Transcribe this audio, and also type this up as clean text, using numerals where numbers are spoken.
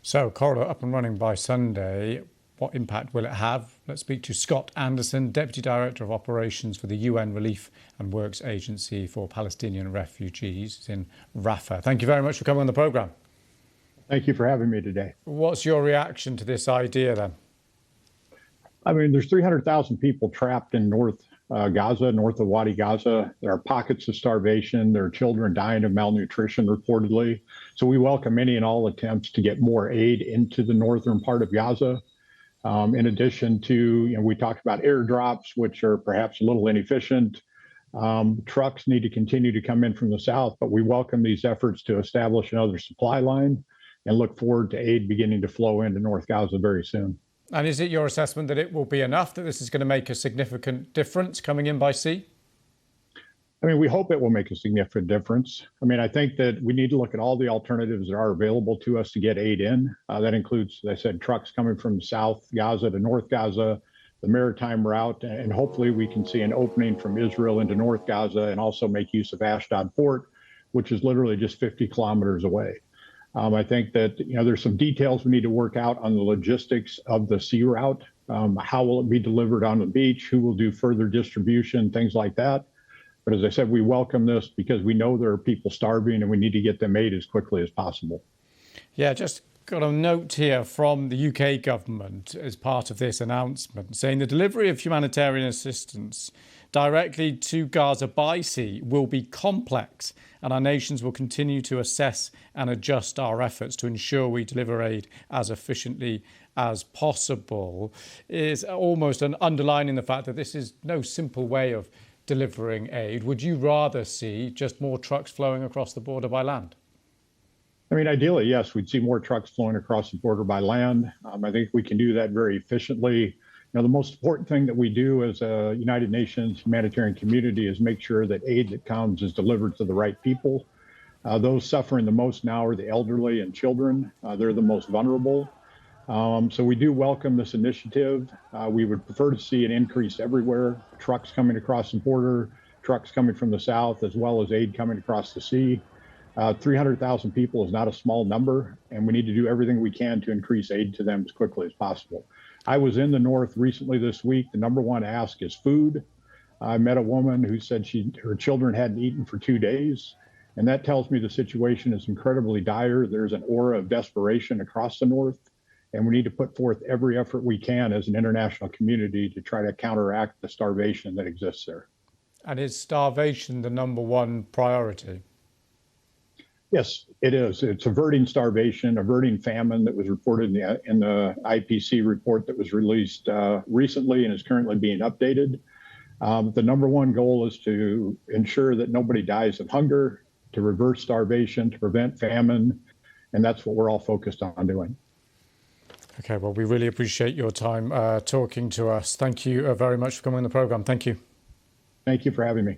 So, corridor up and running by Sunday. What impact will it have? Let's speak to Scott Anderson, Deputy Director of Operations for the UN Relief and Works Agency for Palestinian Refugees in Rafah. Thank you very much for coming on the programme. Thank you for having me today. What's your reaction to this idea then? I mean, there's 300,000 people trapped in North Gaza, north of Wadi Gaza. There are pockets of starvation. There are children dying of malnutrition reportedly. So we welcome any and all attempts to get more aid into the northern part of Gaza. In addition to, we talked about airdrops, which are perhaps a little inefficient. Trucks need to continue to come in from the south, but we welcome these efforts to establish another supply line and look forward to aid beginning to flow into North Gaza very soon. And is it your assessment that it will be enough, that this is going to make a significant difference coming in by sea? I mean, we hope it will make a significant difference. I mean, I think that we need to look at all the alternatives that are available to us to get aid in. That includes, as I said, trucks coming from South Gaza to North Gaza, the maritime route, and hopefully we can see an opening from Israel into North Gaza and also make use of Ashdod Port, which is literally just 50 kilometers away. I think that, there's some details we need to work out on the logistics of the sea route. How will it be delivered on the beach? Who will do further distribution? Things like that. But as I said, we welcome this because we know there are people starving and we need to get them aid as quickly as possible. Yeah, just got a note here from the UK government as part of this announcement saying the delivery of humanitarian assistance directly to Gaza by sea will be complex and our nations will continue to assess and adjust our efforts to ensure we deliver aid as efficiently as possible. Is almost an underlining the fact that this is no simple way of delivering aid. Would you rather see just more trucks flowing across the border by land? I mean, ideally, yes, we'd see more trucks flowing across the border by land. I think we can do that very efficiently. The most important thing that we do as a United Nations humanitarian community is make sure that aid that comes is delivered to the right people. Those suffering the most now are the elderly and children. They're the most vulnerable. So we do welcome this initiative. We would prefer to see an increase everywhere, trucks coming across the border, trucks coming from the south, as well as aid coming across the sea. 300,000 people is not a small number, and we need to do everything we can to increase aid to them as quickly as possible. I was in the north recently this week. The number one ask is food. I met a woman who said her children hadn't eaten for 2 days. And that tells me the situation is incredibly dire. There's an aura of desperation across the north. And we need to put forth every effort we can as an international community to try to counteract the starvation that exists there. And is starvation the number one priority? Yes, it is. It's averting starvation, averting famine that was reported in the IPC report that was released recently and is currently being updated. The number one goal is to ensure that nobody dies of hunger, to reverse starvation, to prevent famine. And that's what we're all focused on doing. OK, well, we really appreciate your time talking to us. Thank you very much for coming on the programme. Thank you. Thank you for having me.